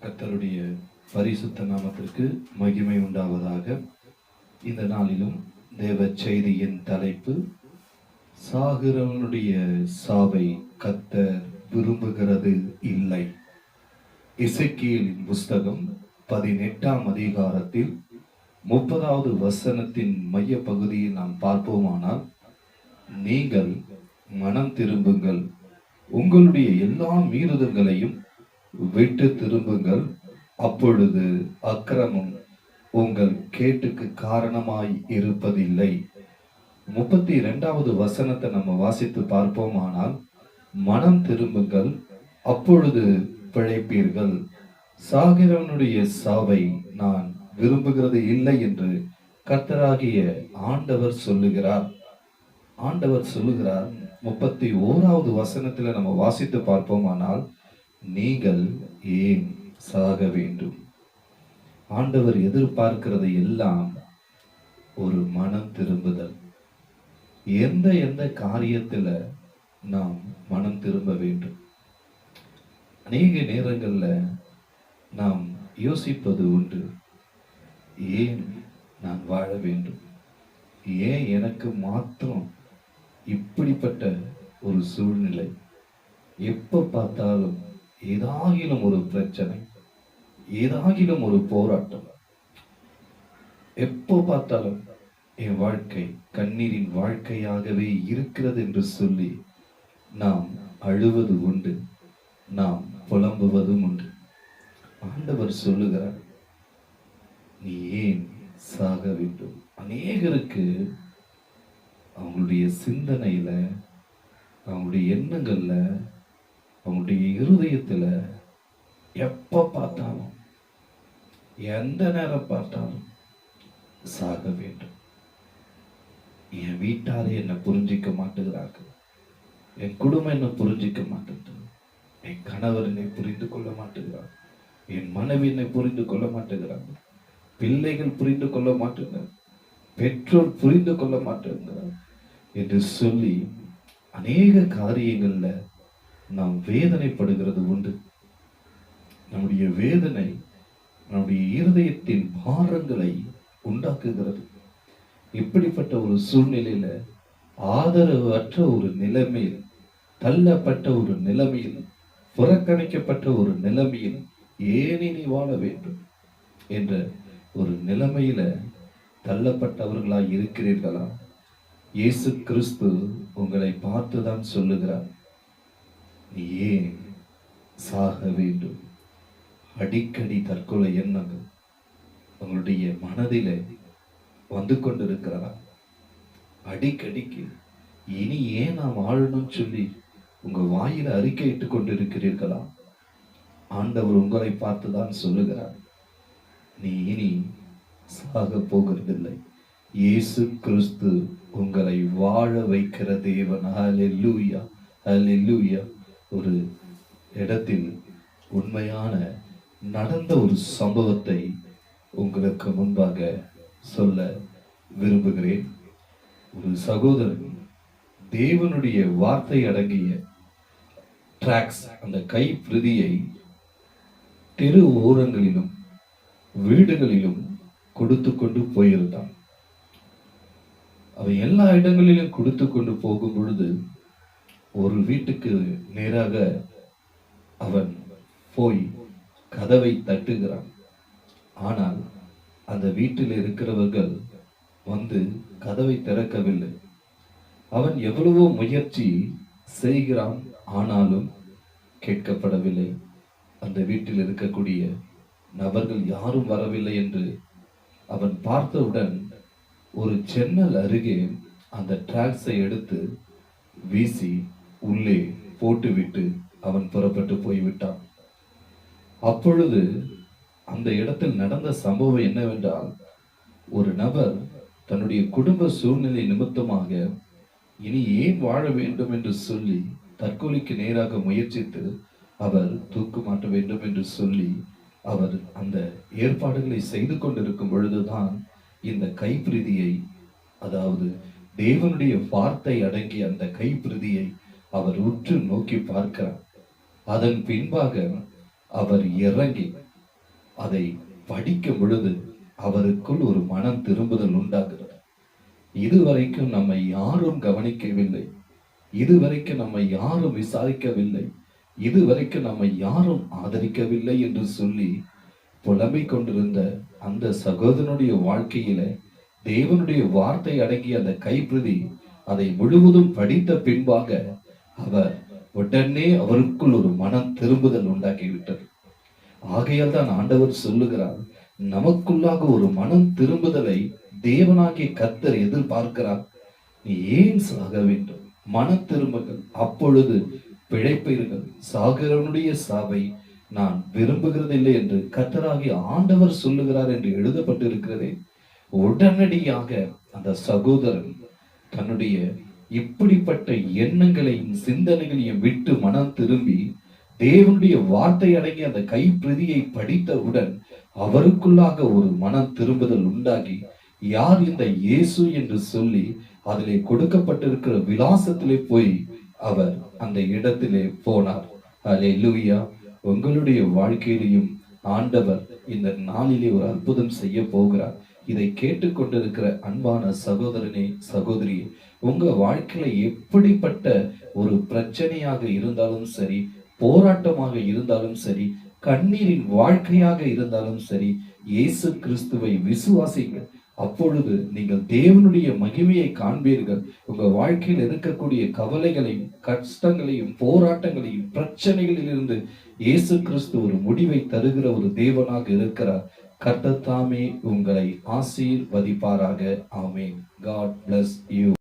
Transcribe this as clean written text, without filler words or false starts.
கர்த்தருடைய பரிசுத்த நாமத்திற்கு மகிமை உண்டாவதாக. இந்த நாளிலும் தேவ செய்தியின் தலைப்பு, சாகிறவனுடைய சாவை கர்த்தர் விரும்புகிறது இல்லை. எசேக்கியேலின் புஸ்தகம் 18ஆம் அதிகாரத்தில் 30வது வசனத்தின் மைய பகுதியை நாம் பார்ப்போமானால், நீங்கள் மனம் திரும்புங்கள், உங்களுடைய எல்லா மீறுதல்களையும் விட்டு திரும்புங்கள், அப்பொழுது அக்கிரமம் உங்கள் கேட்டுக்கு காரணமாய் இருப்பதில்லை. 32வது வசனத்தை நம்ம வாசித்து பார்ப்போமானால், மனம் திரும்புங்கள், அப்பொழுது பிழைப்பீர்கள், சாகிறவனுடைய சாவை நான் விரும்புகிறது இல்லை என்று கர்த்தராகிய ஆண்டவர் சொல்லுகிறார். 31வது வசனத்துல நம்ம வாசித்து பார்ப்போமானால், நீங்கள் ஏன் சாக வேண்டும்? ஆண்டவர் எதிர்பார்க்கிறது எல்லாம் ஒரு மனம் திரும்புதல். எந்த காரியத்துல நாம் மனம் திரும்ப வேண்டும்? அநேக நேரங்கள்ல நாம் யோசிப்பது உண்டு, ஏன் நான் வாழ வேண்டும்? ஏன் எனக்கு மாத்திரம் இப்படிப்பட்ட ஒரு சூழ்நிலை? எப்ப பார்த்தாலும் ஏதாகிலும் ஒரு பிரச்சனை, ஏதாகிலும் ஒரு போராட்டம், எப்போ பார்த்தாலும் என் வாழ்க்கை கண்ணீரின் வாழ்க்கையாகவே இருக்கிறது என்று சொல்லி நாம் அழுவது உண்டு, நாம் புலம்புவதும் உண்டு. ஆண்டவர் சொல்லுகிறார், நீ ஏன் சாக வேண்டும்? அநேகருக்கு அவங்களுடைய சிந்தனையில, அவங்களுடைய எண்ணங்கள்ல, அவங்களுடைய இருதயத்துல எப்ப பார்த்தாலும், எந்த நேரம் பார்த்தாலும் சாக வேண்டும். என் வீட்டாரே என்னை புரிஞ்சிக்க மாட்டேங்கிறாங்க, என் குடும்பம் என்ன புரிஞ்சிக்க மாட்டேங்குது, என் கணவர் என்னை புரிந்து கொள்ள மாட்டேங்கிறார், என் மனைவி என்னை புரிந்து கொள்ள மாட்டேங்கிறாங்க, பிள்ளைகள் புரிந்து கொள்ள மாட்டேங்கிறார், பெற்றோர் புரிந்து கொள்ள மாட்டேங்கிறார் என்று சொல்லி அநேக காரியங்கள்ல நாம் வேதனைப்படுகிறது உண்டு. நம்முடைய வேதனை நம்முடைய இருதயத்தின் பாரங்களை உண்டாக்குகிறது. இப்படிப்பட்ட ஒரு சூழ்நிலையில, ஆதரவற்ற ஒரு நிலைமையில், தள்ளப்பட்ட ஒரு நிலைமையில், புறக்கணிக்கப்பட்ட ஒரு நிலைமையில் ஏனி நீ வாழ வேண்டும் என்ற ஒரு நிலைமையில தள்ளப்பட்டவர்களாய் இருக்கிறீர்களா? இயேசு கிறிஸ்து உங்களை பார்த்துதான் சொல்லுகிறார், நீ ஏன் சாக வேண்டும்? அடிக்கடி தற்கொலை எண்ணங்கள் உங்களுடைய மனதில வந்து கொண்டிருக்கிறதா? அடிக்கடிக்கு இனி ஏன் நாம் வாழணும் சொல்லி உங்க வாயில அறிக்கையிட்டு கொண்டிருக்கிறீர்களா? ஆண்டவர் உங்களை பார்த்துதான் சொல்லுகிறார், நீ இனி சாக போகிறதில்லை. இயேசு கிறிஸ்து உங்களை வாழ வைக்கிற தேவன். ஹல்லேலூயா, ஹல்லேலூயா. ஒரு இடத்தில் உண்மையான நடந்த ஒரு சம்பவத்தை உங்களுக்கு முன்பாக சொல்ல விரும்புகிறேன். ஒரு சகோதரன் தேவனுடைய வார்த்தை அடங்கிய டிராக்ஸ், அந்த கை பிரதியை தெரு ஓரங்களிலும் வீடுகளிலும் கொடுத்து கொண்டு போயிருந்தான். அவன் எல்லா இடங்களிலும் கொடுத்து கொண்டு போகும் பொழுது, ஒரு வீட்டுக்கு நேராக அவன் போய் கதவை தட்டுகிறான். ஆனால் அந்த வீட்டில் இருக்கிறவர்கள் வந்து கதவை திறக்கவில்லை. அவன் எவ்வளவோ முயற்சி செய்கிறான், ஆனாலும் கேட்கப்படவில்லை. அந்த வீட்டில் இருக்கக்கூடிய நபர்கள் யாரும் வரவில்லை என்று அவன் பார்த்தவுடன் ஒரு ஜன்னல் அருகே அந்த டிராக்ஸை எடுத்து வீசி உள்ளே போட்டுவிட்டு அவன் புறப்பட்டு போய்விட்டான். அப்பொழுது அந்த இடத்தில் நடந்த சம்பவம் என்னவென்றால், ஒரு நபர் தன்னுடைய குடும்ப சூழ்நிலை நிமித்தமாக இனி ஏன் வாழ வேண்டும் என்று சொல்லி தற்கொலைக்கு நேராக முயற்சித்து அவர் தூக்கு மாட்ட வேண்டும் என்று சொல்லி அவர் அந்த ஏற்பாடுகளை செய்து கொண்டிருக்கும் பொழுதுதான் இந்த கைப்பிரதியை, அதாவது தேவனுடைய வார்த்தை அடங்கிய அந்த கைப்பிரதியை அவர் உற்று நோக்கி பார்க்கிறார். அதன் பின்பாக அவர் இறங்கி அதை படிக்கும் பொழுது அவருக்குள் ஒரு மனம் திரும்புதல் உண்டாகிறது. இதுவரைக்கும் நம்மை யாரும் கவனிக்கவில்லை, இதுவரைக்கும் நம்மை யாரும் விசாரிக்கவில்லை, இதுவரைக்கும் நம்மை யாரும் ஆதரிக்கவில்லை என்று சொல்லி புலம்பிக் கொண்டிருந்த அந்த சகோதரனுடைய வாழ்க்கையில தேவனுடைய வார்த்தை அடங்கிய அந்த கைப்பிரதி அதை முழுவதும் படித்த பின்பாக அவர் உடனே அவருக்குள் ஒரு மனம் திரும்புதல் உண்டாகிவிட்டது. ஆகையால் தான் ஆண்டவர் சொல்லுகிறார், நமக்குள்ளாக ஒரு மனம் திரும்புதலை தேவனாகிய கர்த்தர் எதிர்பார்க்கிறார். நீ ஏன் சாக வேண்டும்? மன திரும்புங்கள், அப்பொழுது பிழைப்பீர்கள். சாகிறவனுடைய சாவை நான் விரும்புகிறதில்லை என்று கர்த்தராகிய ஆண்டவர் சொல்லுகிறார் என்று எழுதப்பட்டிருக்கிறதே. உடனடியாக அந்த சகோதரன் தன்னுடைய இப்படிப்பட்ட எண்ணங்களையும் சிந்தனைகளையும் விட்டு மனம் திரும்பி தேவனுடைய வார்த்தை அடங்கிய அந்த கைப்பிரதியை படித்தவுடன் அவருக்குள்ளாக ஒரு மனம் திரும்புதல் உண்டாகி, யார் இந்த இயேசு என்று சொல்லி அதிலே கொடுக்கப்பட்டிருக்கிற விலாசத்திலே போய் அவர் அந்த இடத்திலே போனார். அல்லேலூயா. உங்களுடைய வாழ்க்கையிலையும் ஆண்டவர் இந்த நாளிலே ஒரு அற்புதம் செய்ய போகிறார். இதை கேட்டுக்கொண்டிருக்கிற அன்பான சகோதரனே, சகோதரியே, உங்க வாழ்க்கையில எப்படிப்பட்ட ஒரு பிரச்சனையாக இருந்தாலும் சரி, போராட்டமாக இருந்தாலும் சரி, கண்ணீரின் வாழ்க்கையாக இருந்தாலும் சரி, இயேசு கிறிஸ்துவை விசுவாசிங்கள். அப்பொழுது நீங்கள் தேவனுடைய மகிமையை காண்பீர்கள். உங்க வாழ்க்கையில் இருக்கக்கூடிய கவலைகளையும் கஷ்டங்களையும் போராட்டங்களையும் பிரச்சனைகளிலிருந்து இயேசு கிறிஸ்து ஒரு முடிவை தருகிற ஒரு தேவனாக இருக்கிறார். கர்த்தர் தாமே உங்களை ஆசீர்வதிப்பாராக. ஆமென். God bless you.